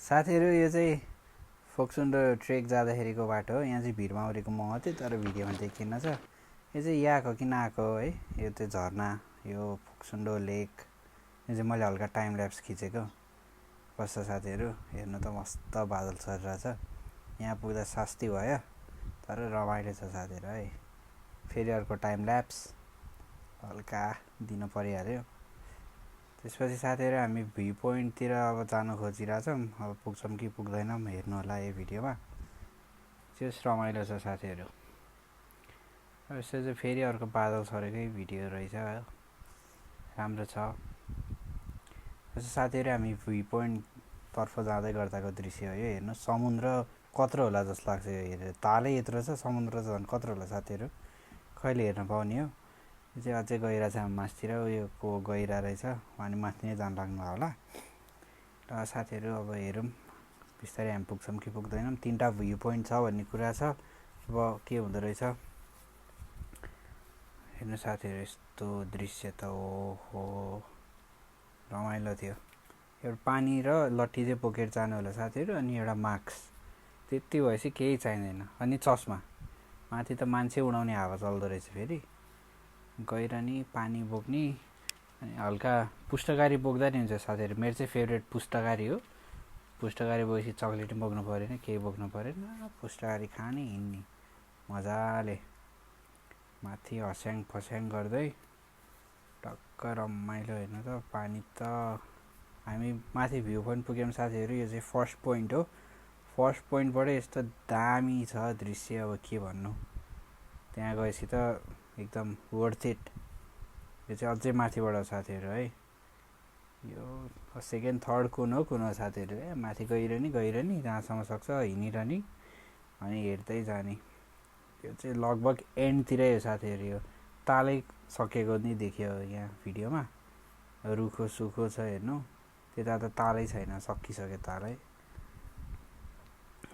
साथीहरु यो चाहिँ फोक्सुन्डो ट्रेक जाँदाखेरिको बाटो हो। यहाँ चाहिँ भिरमा उरेको मह थियो तर भिडियोमा देखिएन छ। यो चाहिँ यहाँको कि नआएको है। यो चाहिँ झरना, यो फोक्सुन्डो लेक। यो चाहिँ मैले हल्का टाइम ल्याप्स खिचेको। कस्तो साथीहरु हेर्नु त मस्त बादल छरिरहेछ। यहाँ पुग्दा शास्ति भयो तर रमाइलो छ साथीहरु है। फेरि अर्को टाइम ल्याप्स हल्का दिन परिहाल्यो। त्यसपछि साथीहरु हामी भ्यू पोइन्ट तिर अब जान खोजिरहेछौँ। अब पुग्छौँ कि पुग्दैनौँ हेर्नु होला यो भिडियोमा। जस रमाइलो छ साथीहरु। अब यसो चाहिँ फेरि अर्को बादल छरेकै भिडियो रहेछ। राम्रो छ। यसो साथीहरु हामी भ्यू पोइन्ट तर्फ जाँदै गर्दाको दृश्य हो यो। हेर्नु समुद्र कत्रो होला जस्तो लाग्छ यो हेरेर। तालै यत्रो छ, समुद्र त झन् कत्रो होला साथीहरु। कहिले हेर्न पाउने हो। यो चाहिँ अझै गइरहेछ हामी मास्तिर। यो को गइरा रहेछ। अनि माथि नै जान लाग्नु होला। र साथीहरु अब हेरौँ बिस्तारै हामी पुग्छौँ कि पुग्दैनौँ। तीनटा भ्यू पोइन्ट छ भन्ने कुरा छ। अब के हुँदो रहेछ हेर्नु साथीहरु। यस्तो दृश्य त ओहो रमाइलो थियो। एउटा पानी र लट्ठी चाहिँ बोकेर जानु होला साथीहरु। अनि एउटा मास्क त्यति भएपछि केही चाहिँदैन। अनि चस्मा। माथि त मान्छे उडाउने हावा चल्दो रहेछ फेरि। गइरहने पानी बोक्ने अनि हल्का पुष्टकारी बोक्दा नि हुन्छ साथीहरु। मेरो चाहिँ फेभरेट पुष्टकारी हो। पुष्टकारी बोकेपछि चकलेट बोक्नु परेन, केही बोक्नु परेन। पुष्टकारी खाने हिँड्ने मजाले माथि हस्याङ फस्याङ गर्दै टक्क रमाइलो। हेर्नु त पानी त हामी माथि भ्यू पोइन्ट पुग्यौँ साथीहरु। यो चाहिँ फर्स्ट पोइन्ट हो। फर्स्ट पोइन्टबाट यस्तो दामी छ दृश्य अब के भन्नु। त्यहाँ गएपछि त एकदम वर्थ इट। यो चाहिँ अझै माथिबाट साथीहरु है। यो सेकेन्ड थर्ड कुन हो साथीहरु। माथि गइरहने जहाँसम्म सक्छ हिँडिरहने अनि हेर्दै जाने। यो चाहिँ लगभग एन्डतिरै हो साथीहरु। यो तालै सकेको नि देखियो यहाँ भिडियोमा। रुखो सुखो छ हेर्नु। त्यता त तालै छैन, सकिसक्यो तालै।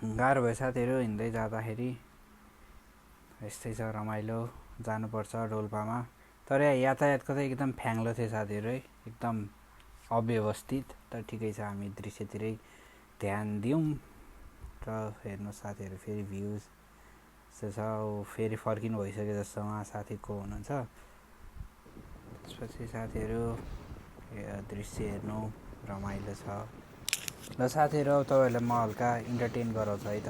गाह्रो भयो साथीहरु हिँड्दै जाँदाखेरि। यस्तै छ रमाइलो। जानुपर्छ डोल्पामा। तर यातायातको त एकदम फ्याङ्लो थियो साथीहरु है। एकदम अव्यवस्थित। तर ठिकै छ हामी दृश्यतिरै ध्यान दियौँ। र हेर्नु साथीहरु फेरि भ्यूज छ फेरि फर्किनु भइसक्यो जस्तो उहाँ साथी को हुनुहुन्छ। त्यसपछि साथीहरु यो दृश्य हेर्नु रमाइलो छ। ल साथीहरु अब तपाईहरुलाई म हल्का इन्टरटेन गराउँछु है त।